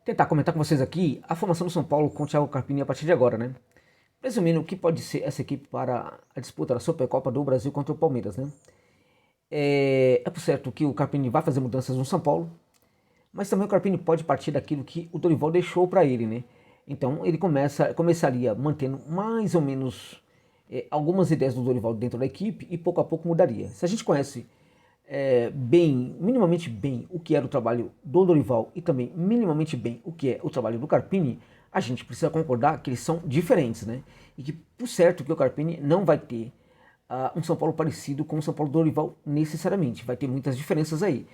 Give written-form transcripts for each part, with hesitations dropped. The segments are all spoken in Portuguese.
tentar comentar com vocês aqui a formação do São Paulo com o Thiago Carpini a partir de agora, né? Presumindo o que pode ser essa equipe para a disputa da Supercopa do Brasil contra o Palmeiras, né? É por certo que o Carpini vai fazer mudanças no São Paulo, mas também o Carpini pode partir daquilo que o Dorival deixou para ele, né? Então ele começaria mantendo mais ou menos algumas ideias do Dorival dentro da equipe e pouco a pouco mudaria. Se a gente conhece minimamente bem o que era o trabalho do Dorival e também minimamente bem o que é o trabalho do Carpini, a gente precisa concordar que eles são diferentes, né? E que, por certo, que o Carpini não vai ter um São Paulo parecido com o São Paulo do Dorival necessariamente, vai ter muitas diferenças aí.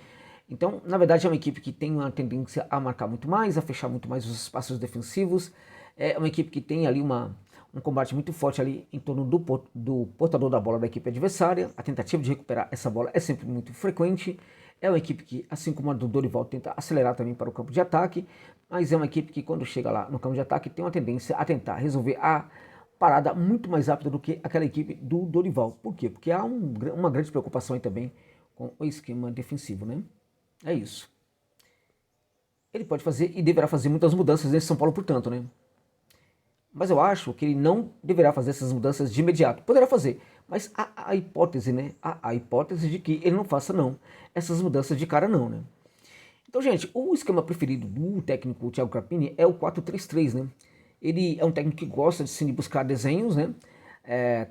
Então, na verdade, é uma equipe que tem uma tendência a marcar muito mais, a fechar muito mais os espaços defensivos, é uma equipe que tem ali um combate muito forte ali em torno do portador da bola da equipe adversária. A tentativa de recuperar essa bola é sempre muito frequente. É uma equipe que, assim como a do Dorival, tenta acelerar também para o campo de ataque, mas é uma equipe que, quando chega lá no campo de ataque, tem uma tendência a tentar resolver a parada muito mais rápida do que aquela equipe do Dorival. Por quê? Porque há uma grande preocupação aí também com o esquema defensivo, né? É isso. Ele pode fazer e deverá fazer muitas mudanças nesse São Paulo, portanto, né? Mas eu acho que ele não deverá fazer essas mudanças de imediato. Poderá fazer, mas há a hipótese, né? Há a hipótese de que ele não faça, não. Essas mudanças de cara, não, né? Então, gente, o esquema preferido do técnico Thiago Carpini é o 4-3-3, né? Ele é um técnico que gosta de sim, de buscar desenhos, né?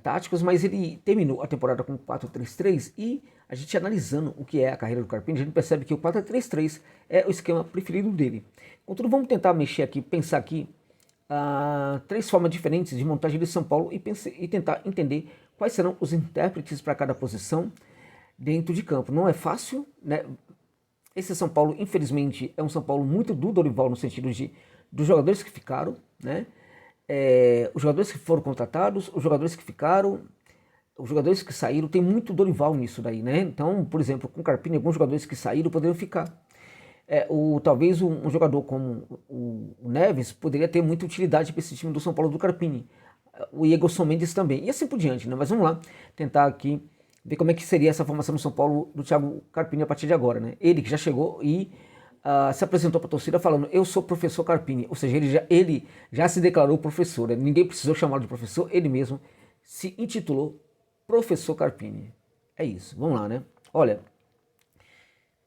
Táticos, mas ele terminou a temporada com 4-3-3 e a gente analisando o que é a carreira do Carpini, a gente percebe que o 4-3-3 é o esquema preferido dele. Contudo, vamos tentar mexer aqui, pensar aqui três formas diferentes de montagem de São Paulo e tentar entender quais serão os intérpretes para cada posição dentro de campo. Não é fácil, né? Esse São Paulo, infelizmente, é um São Paulo muito do Dorival no sentido dos jogadores que ficaram, né? Os jogadores que foram contratados, os jogadores que ficaram, os jogadores que saíram, tem muito Dorival nisso daí, né? Então, por exemplo, com o Carpini, alguns jogadores que saíram poderiam ficar. Talvez um jogador como o Neves poderia ter muita utilidade para esse time do São Paulo do Carpini. O Emerson Mendes também, e assim por diante, né? Mas vamos lá, tentar aqui ver como é que seria essa formação do São Paulo do Thiago Carpini a partir de agora, né? Ele que já chegou e se apresentou para a torcida falando: eu sou professor Carpini, ou seja, ele já se declarou professor, né? Ninguém precisou chamá-lo de professor, ele mesmo se intitulou professor Carpini. É isso, vamos lá, né? Olha,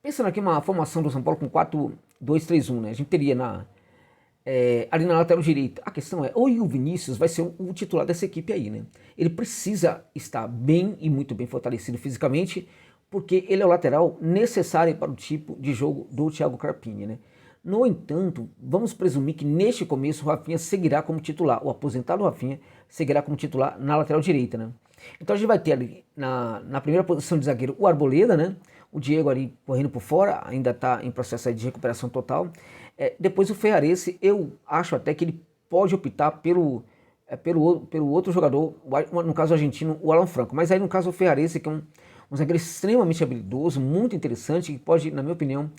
pensando aqui uma formação do São Paulo com 4-2-3-1, né? A gente teria ali na lateral direita. A questão é, o Vinícius vai ser o titular dessa equipe aí, né? Ele precisa estar bem e muito bem fortalecido fisicamente, porque ele é o lateral necessário para o tipo de jogo do Thiago Carpini, né? No entanto, vamos presumir que neste começo o Rafinha seguirá como titular, o aposentado Rafinha seguirá como titular na lateral direita, né? Então a gente vai ter ali na primeira posição de zagueiro o Arboleda, né? O Diego ali correndo por fora, ainda está em processo de recuperação total. Depois o Ferrarese, eu acho até que ele pode optar pelo outro jogador, no caso argentino, o Alan Franco. Mas aí no caso o Ferrarese, que é um zagueiro extremamente habilidoso, muito interessante, que pode, na minha opinião,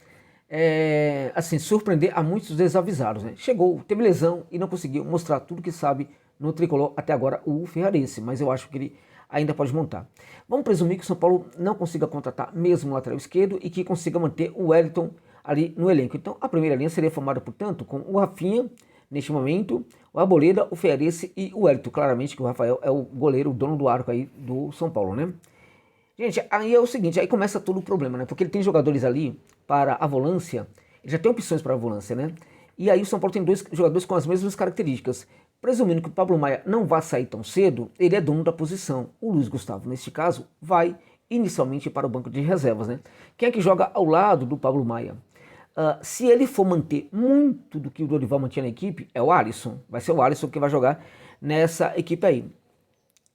assim, surpreender a muitos desavisados, né? Chegou, teve lesão e não conseguiu mostrar tudo que sabe no tricolor até agora o Ferrarese, mas eu acho que ele ainda pode montar. Vamos presumir que o São Paulo não consiga contratar mesmo o lateral esquerdo e que consiga manter o Wellington ali no elenco. Então a primeira linha seria formada, portanto, com o Rafinha, neste momento, o Arboleda, o Ferrarese e o Wellington. Claramente que o Rafael é o goleiro, o dono do arco aí do São Paulo, né? Gente, aí é o seguinte, aí começa todo o problema, né? Porque ele tem jogadores ali para a volância, ele já tem opções para a volância, né? E aí o São Paulo tem dois jogadores com as mesmas características. Presumindo que o Pablo Maia não vá sair tão cedo, ele é dono da posição. O Luiz Gustavo, neste caso, vai inicialmente para o banco de reservas, né? Quem é que joga ao lado do Pablo Maia? Se ele for manter muito do que o Dorival mantinha na equipe, é o Alisson. Vai ser o Alisson que vai jogar nessa equipe aí.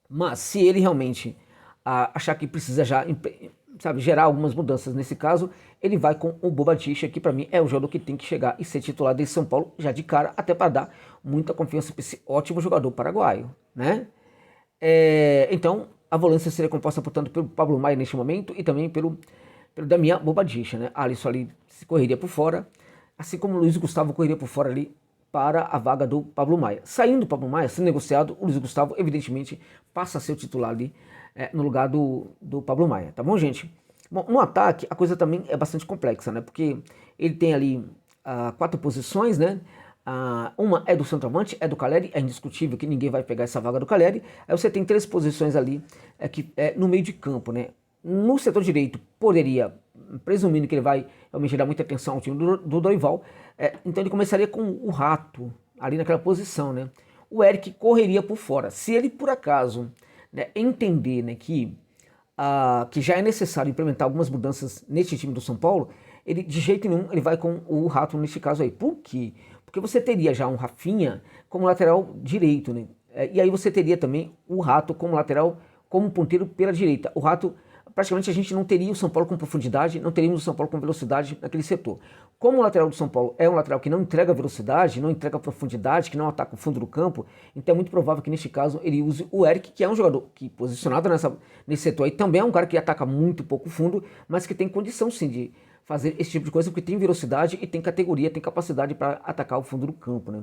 Mas se ele realmente achar que precisa já, sabe, gerar algumas mudanças nesse caso, ele vai com o Bobadilla, que para mim é o jogador que tem que chegar e ser titular desse São Paulo já de cara, até para dar muita confiança para esse ótimo jogador paraguaio, né? Então, a volância seria composta, portanto, pelo Pablo Maia neste momento e também pelo Damián Bobadilla, né? Alisson ali se correria por fora, assim como o Luiz Gustavo correria por fora ali para a vaga do Pablo Maia. Saindo o Pablo Maia, sendo negociado, o Luiz Gustavo, evidentemente, passa a ser o titular ali no lugar do Pablo Maia, tá bom, gente? Bom, no ataque, a coisa também é bastante complexa, né? Porque ele tem ali quatro posições, né? Uma é do centroavante, é do Caleri, é indiscutível que ninguém vai pegar essa vaga do Caleri. Aí você tem três posições ali no meio de campo, né? No setor direito, poderia, presumindo que ele vai realmente dar muita atenção ao time do Dorival, então ele começaria com o Rato ali naquela posição, né? O Eric correria por fora. Se ele, por acaso, né, entender, né, que já é necessário implementar algumas mudanças nesse time do São Paulo, ele de jeito nenhum ele vai com o Rato nesse caso aí. Por quê? Porque você teria já um Rafinha como lateral direito, né? E aí você teria também o Rato como lateral, como ponteiro pela direita. O Rato, praticamente a gente não teria o São Paulo com profundidade, não teríamos o São Paulo com velocidade naquele setor. Como o lateral do São Paulo é um lateral que não entrega velocidade, não entrega profundidade, que não ataca o fundo do campo, então é muito provável que neste caso ele use o Eric, que é um jogador que posicionado nesse setor aí também é um cara que ataca muito pouco fundo, mas que tem condição sim de fazer esse tipo de coisa, porque tem velocidade e tem categoria, tem capacidade para atacar o fundo do campo, né?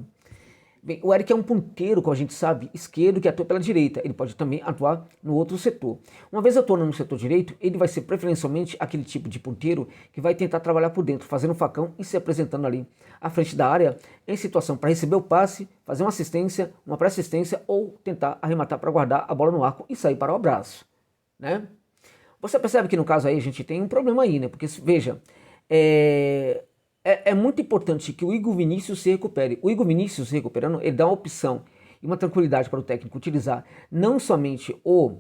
Bem, o Eric é um ponteiro, como a gente sabe, esquerdo, que atua pela direita. Ele pode também atuar no outro setor. Uma vez atuando no setor direito, ele vai ser preferencialmente aquele tipo de ponteiro que vai tentar trabalhar por dentro, fazendo um facão e se apresentando ali à frente da área, em situação para receber o passe, fazer uma assistência, uma pré-assistência ou tentar arrematar para guardar a bola no arco e sair para o abraço, né? Você percebe que no caso aí a gente tem um problema aí, né? Porque, veja, é muito importante que o Igor Vinícius se recupere. O Igor Vinícius se recuperando, ele dá uma opção e uma tranquilidade para o técnico utilizar não somente o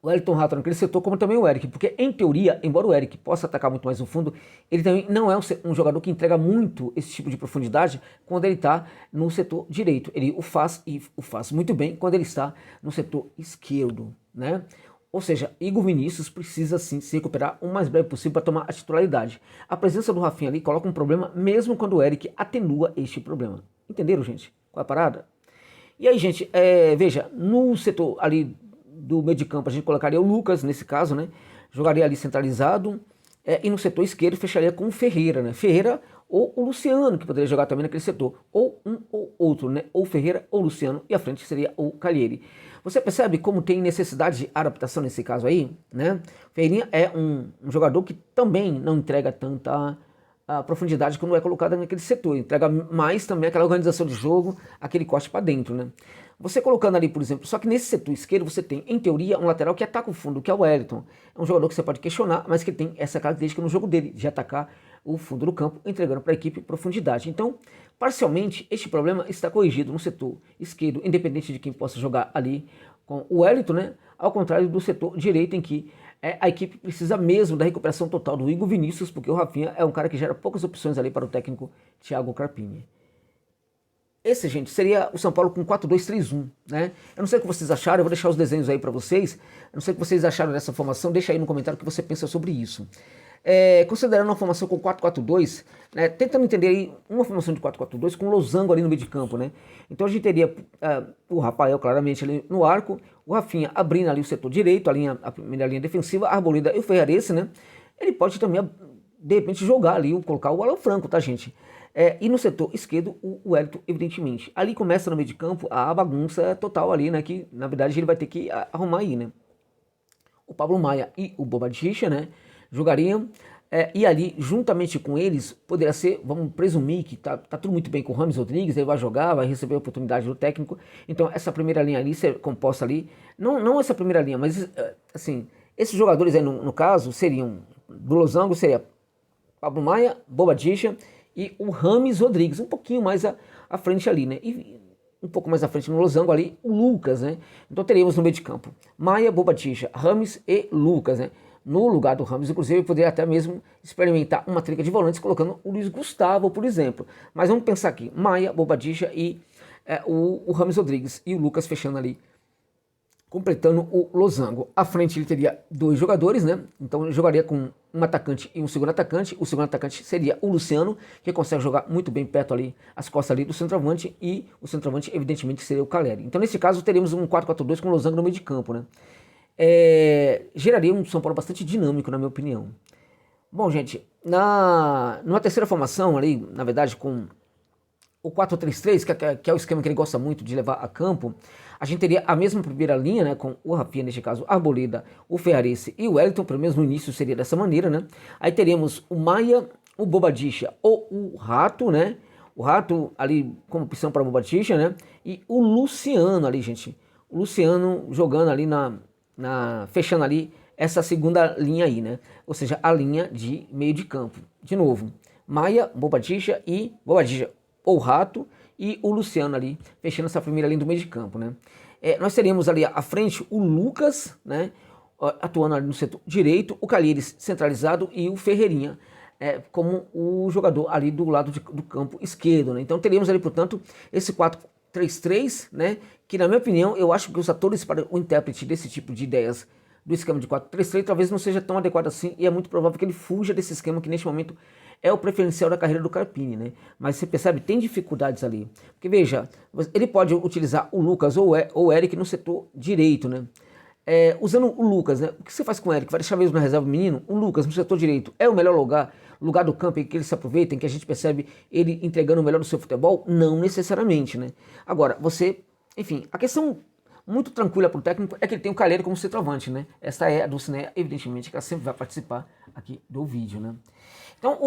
Wellington Rato naquele setor, como também o Eric. Porque, em teoria, embora o Eric possa atacar muito mais no fundo, ele também não é um jogador que entrega muito esse tipo de profundidade quando ele está no setor direito. Ele o faz e o faz muito bem quando ele está no setor esquerdo, né? Ou seja, Igor Vinícius precisa sim se recuperar o mais breve possível para tomar a titularidade. A presença do Rafinha ali coloca um problema, mesmo quando o Eric atenua este problema. Entenderam, gente? Qual é a parada? E aí, gente, veja, no setor ali do meio de campo, a gente colocaria o Lucas, nesse caso, né? Jogaria ali centralizado. E no setor esquerdo fecharia com o Ferreira, né? Ferreira ou o Luciano, que poderia jogar também naquele setor. Ou um ou outro, né? Ou Ferreira ou Luciano, e à frente seria o Cagliari. Você percebe como tem necessidade de adaptação nesse caso aí, né? Ferreirinha é um jogador que também não entrega tanta profundidade quando é colocado naquele setor. Entrega mais também aquela organização de jogo, aquele corte para dentro, né? Você colocando ali, por exemplo, só que nesse setor esquerdo você tem, em teoria, um lateral que ataca o fundo, que é o Wellington. É um jogador que você pode questionar, mas que tem essa característica no jogo dele, de atacar o fundo do campo, entregando para a equipe profundidade. Então, parcialmente, este problema está corrigido no setor esquerdo, independente de quem possa jogar ali com o Wellington, né? Ao contrário do setor direito, em que a equipe precisa mesmo da recuperação total do Igor Vinícius, porque o Rafinha é um cara que gera poucas opções ali para o técnico Thiago Carpini. Esse, gente, seria o São Paulo com 4-2-3-1, né? Eu não sei o que vocês acharam, eu vou deixar os desenhos aí para vocês. Eu não sei o que vocês acharam dessa formação, deixa aí no comentário o que você pensa sobre isso. Considerando uma formação com 4-4-2, né, tentando entender aí uma formação de 4-4-2 com o losango ali no meio de campo, né? Então a gente teria o Rafael claramente ali no arco, o Rafinha abrindo ali o setor direito, a primeira linha defensiva, a Arboleda e o Ferrarese, né? Ele pode também, de repente, jogar ali, colocar o Alan Franco, tá, gente? E no setor esquerdo, o Wellington, evidentemente. Ali começa no meio de campo a bagunça total ali, né? Que, na verdade, ele vai ter que arrumar aí, né? O Pablo Maia e o Bobadilla, né? Jogariam. E ali, juntamente com eles, poderia ser, vamos presumir que tá tudo muito bem com o Rames Rodrigues, ele vai jogar, vai receber a oportunidade do técnico. Então, essa primeira linha ali ser composta ali, não essa primeira linha, mas, assim, esses jogadores aí, no caso, seriam, do losango, seria Pablo Maia, Bobadilla e o Rames Rodrigues, um pouquinho mais à frente ali, né? E um pouco mais à frente no losango ali, o Lucas, né? Então teríamos no meio de campo Maia, Bobadilla, Rames e Lucas, né? No lugar do Rames, inclusive, eu poderia até mesmo experimentar uma trinca de volantes colocando o Luiz Gustavo, por exemplo. Mas vamos pensar aqui, Maia, Bobadilla e o Rames Rodrigues e o Lucas fechando ali, completando o losango. À frente ele teria dois jogadores, né? Então ele jogaria com um atacante e um segundo atacante. O segundo atacante seria o Luciano, que consegue jogar muito bem perto ali, as costas ali do centroavante, e o centroavante evidentemente seria o Caleri. Então nesse caso teríamos um 4-4-2 com o losango no meio de campo, né? Geraria um São Paulo bastante dinâmico, na minha opinião. Bom, gente, numa terceira formação ali, na verdade com o 4-3-3, que é o esquema que ele gosta muito de levar a campo, a gente teria a mesma primeira linha, né, com o Rafinha, neste caso, Arboleda, o Ferrarese e o Wellington, pelo menos no início seria dessa maneira, né? Aí teríamos o Maia, o Bobadilla ou o Rato, né? O Rato ali como opção para o Bobadilla, né? E o Luciano ali, gente. O Luciano jogando ali fechando ali essa segunda linha aí, né? Ou seja, a linha de meio de campo. De novo, Maia, Bobadilla ou Rato e o Luciano ali fechando essa primeira linha do meio de campo, né? Nós teríamos ali à frente o Lucas, né? Atuando ali no setor direito, o Calheiros centralizado e o Ferreirinha como o jogador ali do lado do campo esquerdo, né? Então teríamos ali, portanto, esse 4-3-3, né? Que na minha opinião, eu acho que os atores para o intérprete desse tipo de ideias do esquema de 4-3-3 talvez não seja tão adequado assim, e é muito provável que ele fuja desse esquema que neste momento é o preferencial da carreira do Carpini, né? Mas você percebe, tem dificuldades ali. Porque veja, ele pode utilizar o Lucas ou o Eric no setor direito, né? Usando o Lucas, né? O que você faz com o Eric? Vai deixar mesmo na reserva o menino? O Lucas no setor direito é o melhor lugar do campo em que ele se aproveita, em que a gente percebe ele entregando o melhor do seu futebol? Não necessariamente, né? Agora, enfim, a questão muito tranquila para o técnico é que ele tem o Calheiro como centroavante, né? Essa é a Dulcinea, evidentemente, que ela sempre vai participar aqui do vídeo, né? Então,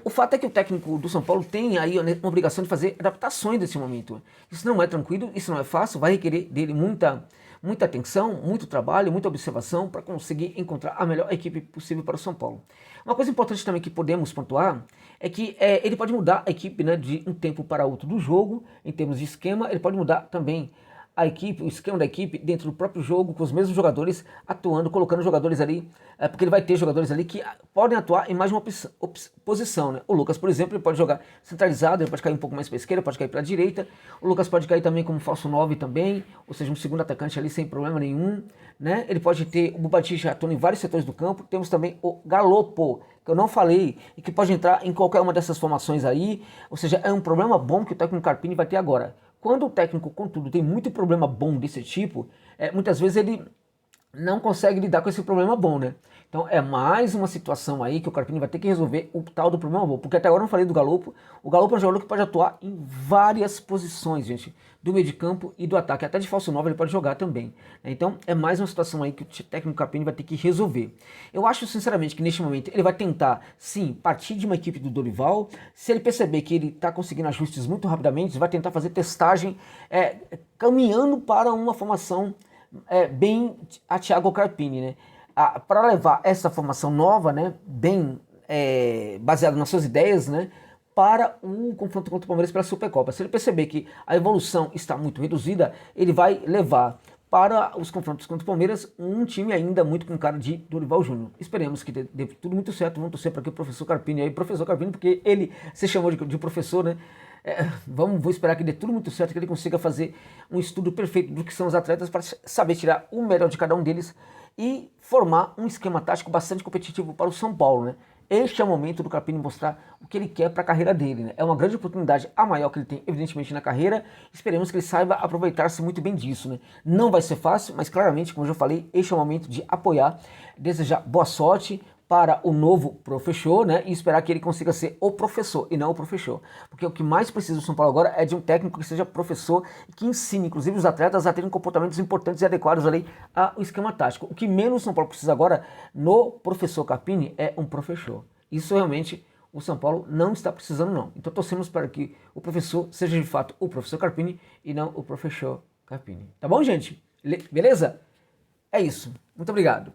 o fato é que o técnico do São Paulo tem aí uma obrigação de fazer adaptações nesse momento. Isso não é tranquilo, isso não é fácil, vai requerer dele muita atenção, muito trabalho, muita observação para conseguir encontrar a melhor equipe possível para o São Paulo. Uma coisa importante também que podemos pontuar é que ele pode mudar a equipe, né, de um tempo para outro do jogo, em termos de esquema, ele pode mudar também a equipe, o esquema da equipe dentro do próprio jogo, com os mesmos jogadores atuando, colocando jogadores ali, porque ele vai ter jogadores ali que podem atuar em mais de uma posição, né? O Lucas, por exemplo, ele pode jogar centralizado, ele pode cair um pouco mais para a esquerda, pode cair para a direita. O Lucas pode cair também como falso 9 também, ou seja, um segundo atacante ali sem problema nenhum, né? Ele pode ter o Bobadilla atuando em vários setores do campo. Temos também o Galopo, que eu não falei, e que pode entrar em qualquer uma dessas formações aí, ou seja, é um problema bom que o técnico Carpini vai ter agora. Quando o técnico, contudo, tem muito problema bom desse tipo, muitas vezes ele não consegue lidar com esse problema bom, né? Então é mais uma situação aí que o Carpini vai ter que resolver o tal do problema bom. Porque até agora eu não falei do Galopo. O Galopo é um jogador que pode atuar em várias posições, gente. Do meio de campo e do ataque. Até de falso 9 ele pode jogar também. Então é mais uma situação aí que o técnico Carpini vai ter que resolver. Eu acho sinceramente que neste momento ele vai tentar, sim, partir de uma equipe do Dorival. Se ele perceber que ele está conseguindo ajustes muito rapidamente, ele vai tentar fazer testagem caminhando para uma formação bem a Thiago Carpini, né? Para levar essa formação nova, né, bem baseada nas suas ideias, né, para o confronto contra o Palmeiras pela Supercopa. Se ele perceber que a evolução está muito reduzida, ele vai levar para os confrontos contra o Palmeiras um time ainda muito com cara de Dorival Júnior. Esperemos que dê tudo muito certo. Vamos torcer para que o professor Carpini aí, professor Carpini, porque ele se chamou de professor, né? Vou esperar que dê tudo muito certo, que ele consiga fazer um estudo perfeito do que são os atletas para saber tirar o melhor de cada um deles e formar um esquema tático bastante competitivo para o São Paulo, né? Este é o momento do Carpini mostrar o que ele quer para a carreira dele, né? É uma grande oportunidade, a maior que ele tem, evidentemente, na carreira. Esperemos que ele saiba aproveitar-se muito bem disso, né? Não vai ser fácil, mas claramente, como eu já falei, este é o momento de apoiar, desejar boa sorte para o novo professor, né? E esperar que ele consiga ser o professor e não o professor. Porque o que mais precisa do São Paulo agora é de um técnico que seja professor e que ensine, inclusive, os atletas a terem comportamentos importantes e adequados ali ao esquema tático. O que menos o São Paulo precisa agora no professor Carpini é um professor. Isso realmente o São Paulo não está precisando, não. Então torcemos para que o professor seja de fato o professor Carpini e não o professor Carpini. Tá bom, gente? Beleza? É isso. Muito obrigado.